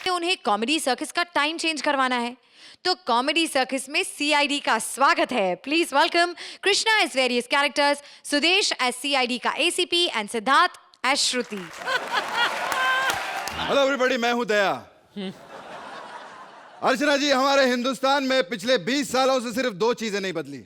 उन्हें comedy circus का time change करवाना है। तो कॉमेडी सर्कस में सीआईडी का स्वागत है। Please welcome Krishna as various characters, Sudesh as CID का ACP and Siddharth as Shruti. Hello everybody, मैं हूं दया। अर्चना जी, हमारे हिंदुस्तान में पिछले 20 सालों से सिर्फ 2 चीजें नहीं बदली।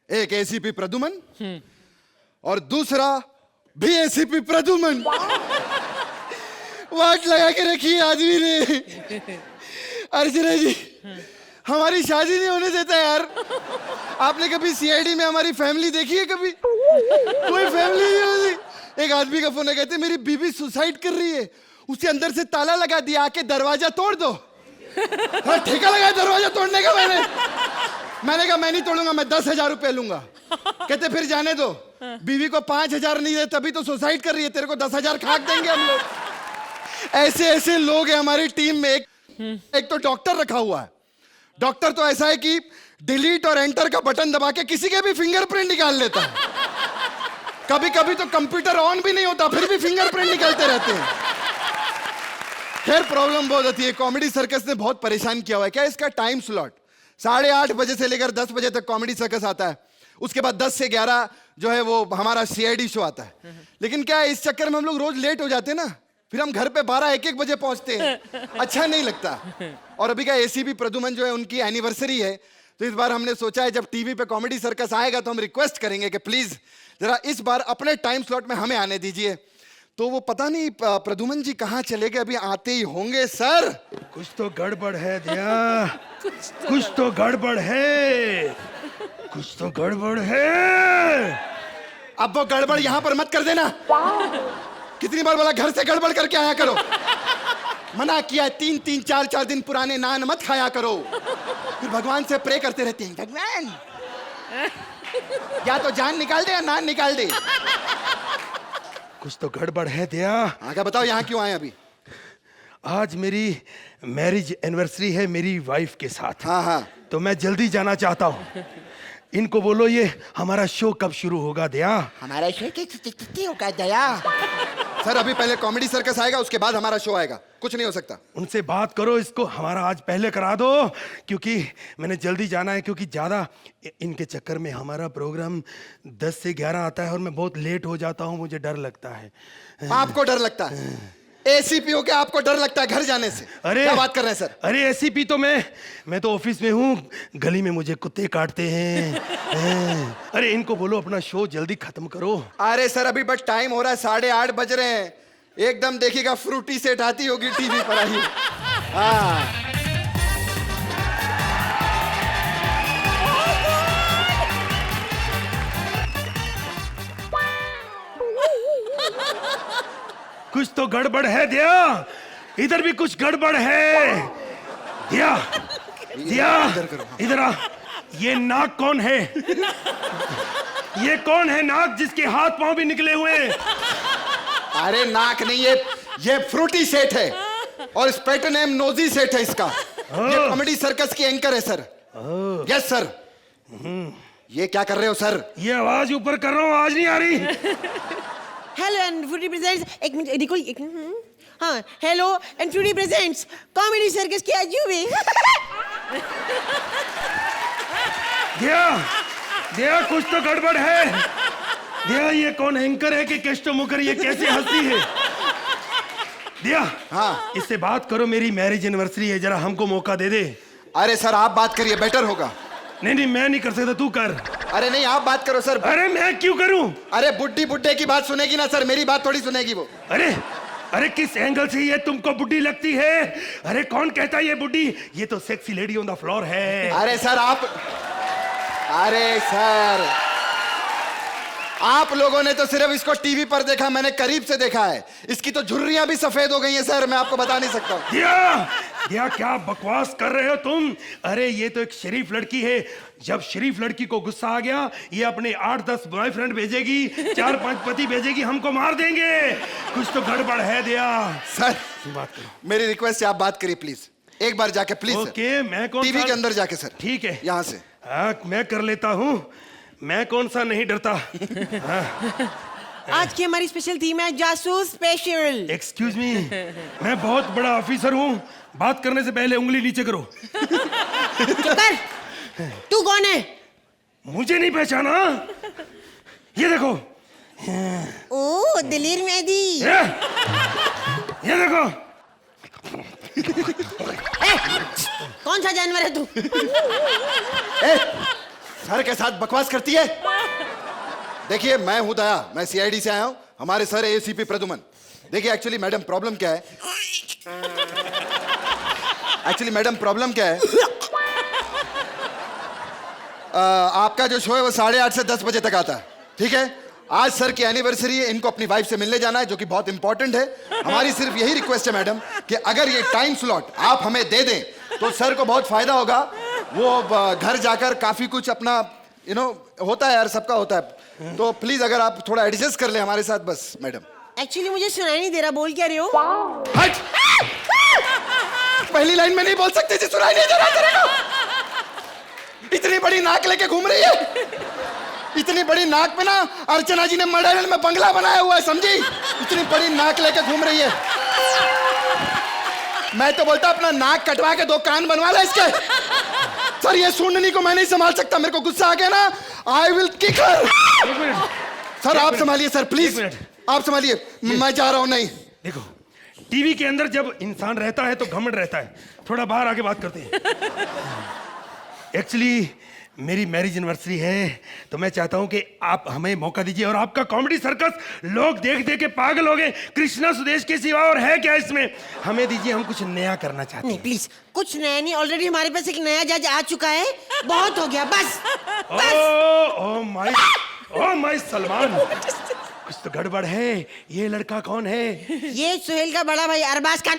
एक एसीपी प्रद्युमन और दूसरा भी एसीपी प्रद्युमन। वाट लगा के रखी आदमी ने। अर्चना जी, हमारी शादी नहीं होने देता यार। आपने कभी सीआईडी में हमारी फैमिली देखी है? कभी कोई फैमिली नहीं होती। एक आदमी का फोन है, कहते मेरी बीवी सुसाइड कर रही है, उसे अंदर से ताला लगा दिया, आके दरवाजा तोड़ दो। हाँ, ठेका लगाया दरवाजा तोड़ने का। मैंने कहा मैं नहीं तोड़ूंगा, मैं 10,000 रुपए लूंगा। कहते फिर जाने दो, बीवी को 5,000 नहीं दे तभी तो सुसाइड कर रही है, तेरे को 10,000 खाक देंगे हम लोग। ऐसे ऐसे लोग हैं हमारी टीम में। एक तो डॉक्टर रखा हुआ है। डॉक्टर तो ऐसा है कि डिलीट और एंटर का बटन दबा के किसी के भी फिंगरप्रिंट निकाल लेता है। कभी कभी तो कंप्यूटर ऑन भी नहीं होता, फिर भी फिंगरप्रिंट निकलते रहते हैं। खैर, प्रॉब्लम बहुत होती है। कॉमेडी सर्कस ने बहुत परेशान किया हुआ है। क्या इसका टाइम स्लॉट 8:30 बजे से लेकर 10 बजे तक कॉमेडी सर्कस आता है। उसके बाद 10 से 11 जो है वो हमारा सीआईडी शो आता है। लेकिन क्या है, इस चक्कर में हम लोग रोज लेट हो जाते हैं ना, फिर हम घर पे 12-1 बजे पहुंचते हैं। अच्छा नहीं लगता। और अभी का एसीपी प्रद्युमन जो है, उनकी एनिवर्सरी है, तो इस बार हमने सोचा है जब टीवी पे कॉमेडी सर्कस आएगा तो हम रिक्वेस्ट करेंगे कि प्लीज जरा इस बार अपने टाइम स्लॉट में हमें आने दीजिए। तो वो पता नहीं प्रद्युमन जी कहाँ चले गए, अभी आते ही होंगे। सर, कुछ तो गड़बड़ है दया, कुछ तो गड़बड़ है, कुछ तो गड़बड़ है। अब वो गड़बड़ यहाँ पर मत कर देना। कितनी बार बोला घर से गड़बड़ करके आया करो। मना किया 3-3, 4-4 दिन पुराने नान मत खाया करो। फिर भगवान से प्रे करते रहते हैं, भगवान या तो जान निकाल दे या नान निकाल दे। कुछ तो गड़बड़ है दया। आगे बताओ, यहाँ क्यों आए अभी? आज मेरी मैरिज एनिवर्सरी है मेरी वाइफ के साथ। हाँ, तो मैं जल्दी जाना चाहता हूँ। इनको बोलो ये हमारा शो कब शुरू होगा दया? हमारा शो होगा दया? सर, अभी पहले कॉमेडी सर्कस आएगा, उसके बाद हमारा शो आएगा। कुछ नहीं हो सकता। उनसे बात करो, इसको हमारा आज पहले करा दो, क्योंकि मैंने जल्दी जाना है। क्योंकि ज़्यादा इनके चक्कर में हमारा प्रोग्राम 10 से 11 आता है और मैं बहुत लेट हो जाता हूँ, मुझे डर लगता है। आपको डर लगता है? एसीपी हो के आपको डर लगता है घर जाने से? अरे क्या बात कर रहे हैं सर? अरे एसीपी तो मैं तो ऑफिस में हूँ, गली में मुझे कुत्ते काटते हैं। अरे इनको बोलो अपना शो जल्दी खत्म करो। अरे सर, अभी बस टाइम हो रहा है, 8:30 बज रहे हैं। एकदम देखिएगा फ्रूटी सेट आती होगी टीवी पर आई। हाँ, कुछ तो गड़बड़ है दया, इधर भी कुछ गड़बड़ है। दया दया, इधर आ। ये नाक कौन है? ये कौन है नाक जिसके हाथ पांव भी निकले हुए हैं? अरे नाक नहीं, ये फ्रूटी सेट है और स्पेट नेम नोजी सेट है इसका। ये कॉमेडी सर्कस की एंकर है सर। Yes sir. ये क्या कर रहे हो सर? ये आवाज ऊपर कर रहा हूँ, आज नहीं आ रही। हेलो एंड फ्रूटी प्रेजेंट्स, एक मिनट देखो, एक हाँ, hello and Frooti presents comedy circus की अजूबे। दया दया, कुछ तो गड़बड़ है। दया, ये कौन एंकर है कि केस्टो मुकर, ये कैसे हंसती है? दया, हाँ, इससे बात करो, मेरी मैरिज एनिवर्सरी है, जरा हमको मौका दे दे। अरे सर, आप बात करिए, बेटर होगा। नहीं, मैं नहीं कर सकता, तू कर। अरे नहीं, आप बात करो सर। अरे मैं क्यों करूं? अरे बुड्ढी बुड्ढे की बात सुनेगी ना सर, मेरी बात थोड़ी सुनेगी वो। अरे किस एंगल से ये तुमको बुड्ढी लगती है? अरे कौन कहता है ये बुड्ढी? ये तो sexy lady on the floor है। अरे सर अरे सर, आप लोगों ने तो सिर्फ इसको टीवी पर देखा, मैंने करीब से देखा है। इसकी तो झुर्रियां भी सफेद हो गई हैं सर, मैं आपको बता नहीं सकता। दिया, क्या बकवास कर रहे हो तुम? अरे ये तो एक शरीफ लड़की है। जब शरीफ लड़की को गुस्सा आ गया, ये अपने 8-10 बॉयफ्रेंड भेजेगी, 4-5 पति भेजेगी, हमको मार देंगे। कुछ तो गड़बड़ है दिया। सर, बात करो। मेरी रिक्वेस्ट है, आप बात करिए प्लीज, एक बार जाके प्लीज। ओके, मैं कौन टीवी के अंदर जाके सर। ठीक है, यहाँ से। हाँ, मैं कर लेता हूँ। मैं कौन सा नहीं डरता। हाँ। आज की हमारी स्पेशल थीम है जासूस स्पेशल। एक्सक्यूज मी, मैं बहुत बड़ा ऑफिसर हूँ, बात करने से पहले उंगली नीचे करो। चुप कर। तू कौन है? मुझे नहीं पहचाना? ये देखो, ओ दिलेर मेहदी। ये देखो। कौन सा जानवर है तू? ए, सर के साथ बकवास करती है। देखिए मैं हूं दया, मैं सीआईडी से आया हूं। हमारे सर एसीपी प्रदुमन। देखिए एक्चुअली मैडम प्रॉब्लम क्या है, आपका जो शो है वो 8:30 से 10 बजे तक आता है, ठीक है? आज सर की एनिवर्सरी है, इनको अपनी वाइफ से मिलने जाना है, जो कि बहुत इंपॉर्टेंट है। हमारी सिर्फ यही रिक्वेस्ट है मैडम कि अगर ये टाइम स्लॉट आप हमें दे दें तो सर को बहुत फायदा होगा। वो घर जाकर काफी कुछ अपना होता है यार, सबका होता है, तो प्लीज अगर आप थोड़ा एडजस्ट कर ले हमारे साथ बस मैडम। एक्चुअली मुझे सुनाई नहीं दे रहा, बोल क्या रहे हो? हट! पहली लाइन में नहीं बोल सकते जी, सुनाई नहीं दे रहा तेरे को? इतनी बड़ी नाक लेके घूम रही है, इतनी बड़ी नाक में ना अर्चना जी ने मॉडल में बंगला बनाया हुआ है, समझी? इतनी बड़ी नाक लेके घूम रही है। मैं तो बोलता अपना नाक कटवा के 2 कान बनवा ले इसके। सर ये सुननी को मैं नहीं संभाल सकता, मेरे को गुस्सा आ गया ना, I will kick her. Sir आप संभालिए सर, प्लीज आप संभालिए, मैं जा रहा हूं। नहीं देखो, टीवी के अंदर जब इंसान रहता है तो घमंड रहता है, थोड़ा बाहर आके बात करते हैं। एक्चुअली मेरी मैरिज एनिवर्सरी है, तो मैं चाहता हूं कि आप हमें मौका दीजिए, और आपका कॉमेडी सर्कस लोग देख देख के पागल हो गए। कृष्णा सुदेश के सिवा और है क्या इसमें? हमें दीजिए, हम कुछ नया करना चाहते हैं। नहीं प्लीज, कुछ नया नहीं, ऑलरेडी हमारे पास एक नया जज आ चुका है, बहुत हो गया बस। ओ माय सलमान, कुछ तो गड़बड़ है। ये लड़का कौन है? ये सुहेल का बड़ा भाई अरबाज खान।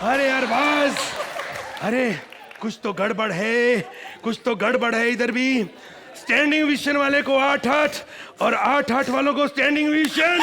अरे अरबाज, अरे कुछ तो गड़बड़ है, कुछ तो गड़बड़ है। इधर भी स्टैंडिंग विशन वाले को 8-8 और 8-8 वालों को स्टैंडिंग विशन।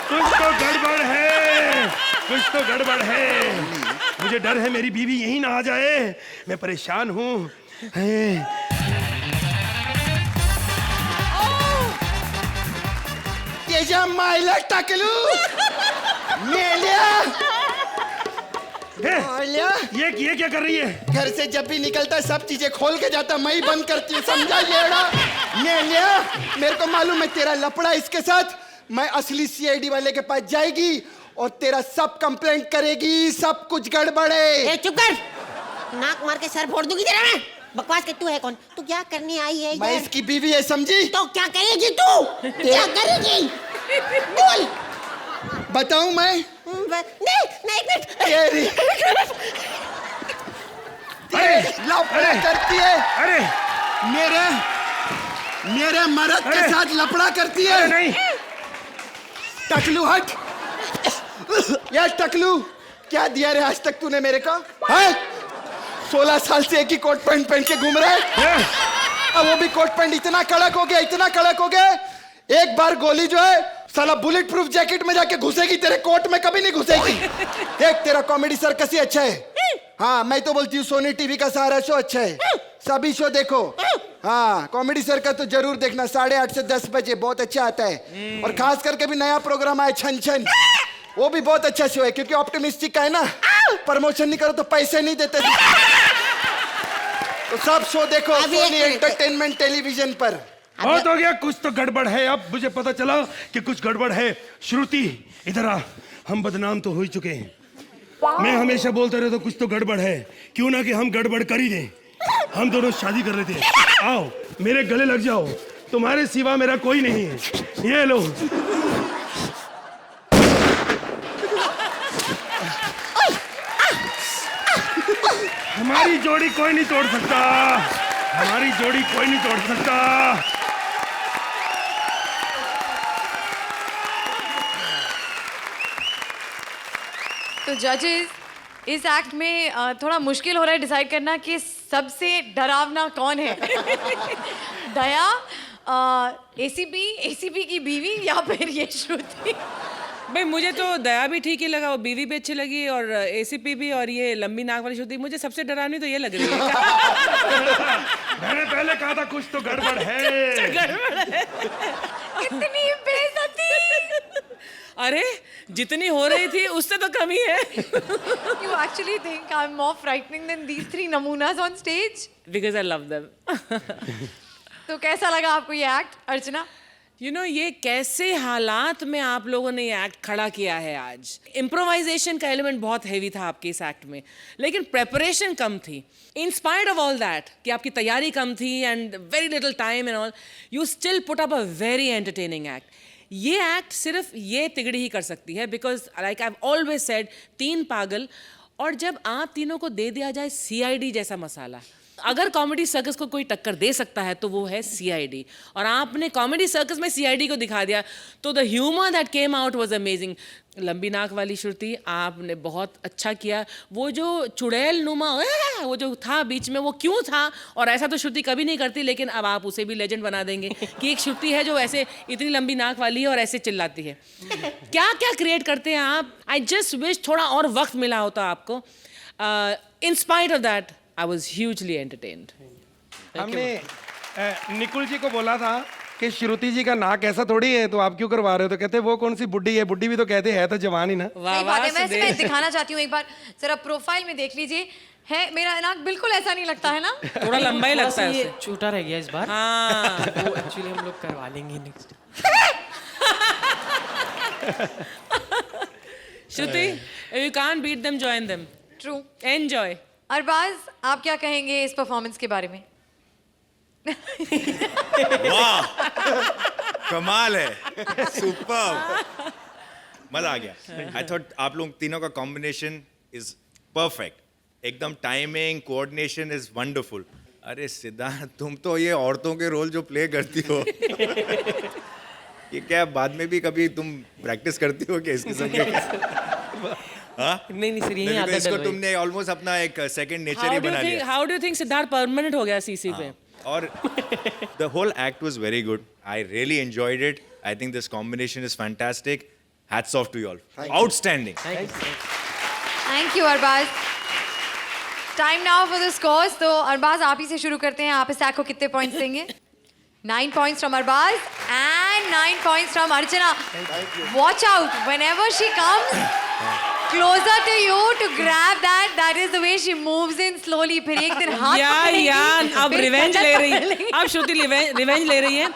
कुछ तो गड़बड़ है, कुछ तो गड़बड़ है। मुझे डर है मेरी बीवी यहीं ना आ जाए, मैं परेशान हूँ। ये जा माइला टकलू मेलिया। ये क्या कर रही है? घर से जब भी निकलता है सब चीजें खोल के जाता, मैं ही बंद करती हूँ, समझा? ये लिया, मेरे को मालूम है तेरा लफड़ा इसके साथ। मैं असली सीआईडी वाले के पास जाएगी और तेरा सब कंप्लेंट करेगी, सब कुछ गड़बड़ है। चुप कर, नाक मार के सर फोड़ दूंगी तेरा मैं। बकवास कर, तू है कौन? तू क्या करने आई है? मैं इसकी बीवी है, समझी? तो क्या करेगी तू? क्या करेगी? बोल। बताऊं मैं? नहीं नहीं, एक मिनट। लफड़ा करती है, अरे मेरे मर्द के साथ लफड़ा करती है। नहीं टकलू हट। यार टकलू, क्या दिया रे आज तक तूने मेरे को? है 16 साल से एक ही कोट पैंट पहन के घूम रहा है। अब वो भी कोट पैंट इतना कड़क हो गया, इतना कड़क हो गया, एक बार गोली जो है साला बुलेट प्रूफ जैकेट में जाके घुसेगी, तेरे कोट में कभी नहीं घुसेगी। देख तेरा कॉमेडी सर्कस ही अच्छा है। हाँ मैं तो बोलती हूँ सोनी टीवी का सारा शो अच्छा है, सभी शो देखो। हाँ कॉमेडी सर्कस तो जरूर देखना, 8:30 से 10 बजे बहुत अच्छा आता है। और खास करके भी नया प्रोग्राम आया छन छन, वो भी बहुत अच्छा शो है, क्योंकि ऑप्टिमिस्टिक का है ना, प्रमोशन नहीं करो तो पैसे नहीं देते। तो सब शो देखो सोनी एंटरटेनमेंट टेलीविजन पर। बहुत हो गया, कुछ तो गड़बड़ है। अब मुझे पता चला कि कुछ गड़बड़ है। श्रुति इधर आ, हम बदनाम तो हो ही चुके हैं। मैं हमेशा बोलता रहता कुछ तो गड़बड़ है, क्यों ना कि हम गड़बड़ कर ही दें। हम दोनों शादी कर लेते हैं, आओ मेरे गले लग जाओ, तुम्हारे सिवा मेरा कोई नहीं है। ये लो। हमारी जोड़ी कोई नहीं तोड़ सकता, हमारी जोड़ी कोई नहीं तोड़ सकता। तो जजेस, इस एक्ट में थोड़ा मुश्किल हो रहा है डिसाइड करना कि सबसे डरावना कौन है। दया, एसीपी की बीवी, या फिर ये श्रुति? भाई मुझे तो दया भी ठीक ही लगा, वो बीवी भी अच्छी लगी, और एसीपी भी, और ये लंबी नाक वाली श्रुति मुझे सबसे डरावनी तो ये लग रही है। मैंने पहले कहा था कुछ तो गड़बड़ है। गड़बड़ है। इतनी बेइज्जती। अरे जितनी हो रही थी उससे तो कम ही है. You actually think I'm more frightening than these three namunas on stage? Because I love them. तो कैसा लगा आपको ये एक्ट, अर्चना? You know, ये कैसे हालात में आप लोगों ने ये एक्ट खड़ा किया है आज. इम्प्रोवाइजेशन का एलिमेंट बहुत हैवी था आपके इस एक्ट में, लेकिन प्रेपरेशन कम थी. In spite of all that, कि आपकी तैयारी कम थी and very little time and all, you still put up a very entertaining act. ये एक्ट सिर्फ ये तिगड़ी ही कर सकती है, because like I have always said, 3 पागल, और जब आप तीनों को दे दिया जाए CID जैसा मसाला, अगर कॉमेडी सर्कस को कोई टक्कर दे सकता है तो वो है CID. और आपने कॉमेडी सर्कस में CID को दिखा दिया, तो the humour that came out was amazing. लंबी नाक वाली श्रुति, आपने बहुत अच्छा किया. वो जो चुड़ैल नुमा वो जो था बीच में, वो क्यों था? और ऐसा तो श्रुति कभी नहीं करती, लेकिन अब आप उसे भी लेजेंड बना देंगे कि एक श्रुति है जो ऐसे इतनी लंबी नाक वाली है और ऐसे चिल्लाती है. क्या क्या क्रिएट करते हैं आप. आई जस्ट विश थोड़ा और वक्त मिला होता आपको. In spite of that I was hugely entertained. हमने निकुल जी को बोला था कि श्रुति जी का नाक ऐसा थोड़ी है, तो आप क्यों करवा रहे हो? तो कहते वो कौन सी बुड्ढी है, बुड्ढी भी तो कहते हैं तो जवान ही ना. सही बात है. मैं दिखाना चाहती हूँ, एक बार जरा प्रोफाइल में देख लीजिए. है, मेरा नाक बिल्कुल ऐसा नहीं लगता है ना. थोड़ा लंबा ही लगता है ये उससे. छोटा रह गया इस बार. हाँ. वो एक्चुअली हम लोग करवा लेंगे next. Shruti, if you can't beat them, join them. True. Enjoy. Arbaaz, आप क्या कहेंगे इस परफॉर्मेंस के बारे में? वाह, कमाल है, सुपर, मजा आ गया. आई थॉट आप लोग तीनों का कॉम्बिनेशन इज परफेक्ट. एकदम टाइमिंग, कोऑर्डिनेशन इज वंडरफुल. अरे सिद्धार्थ, तुम तो ये औरतों के रोल जो प्ले करती हो, ये क्या बाद में भी कभी तुम प्रैक्टिस करती हो क्या इस किस्म के? नहीं सर, यही आता है. इसको तुमने ऑलमोस्ट अपना एक सेकंड नेचर ही बना लिया. How do you think Siddharth permanent हो गया CC पे? और the whole act was very good. I really enjoyed it. I think this combination is fantastic. Hats off to you all. Outstanding. Thank you Arbaaz. Time now for the scores. तो अरबाज, आप ही से शुरू करते हैं. आप इस एक्ट को कितने पॉइंट्स देंगे? 9 points from Arbaz and 9 points from Archana. Watch out, whenever she comes closer to you to grab that, that is the way she moves in slowly. फिर एक दिन हाथ या अब फिर रिवेंज कंधे ले रही पकड़ है. लेंगी. अब श्रुति रिवेंज ले रही है.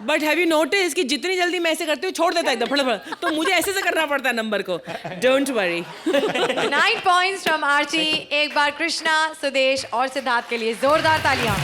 बट हैव यू नोटिस कि जितनी जल्दी मैं ऐसे करती हूँ, छोड़ देता है एकदम फटाफट, तो मुझे ऐसे से करना पड़ता है नंबर को. Don't worry. 9 points from Archie. एक बार कृष्णा, सुदेश और सिद्धार्थ के लिए जोरदार तालियां.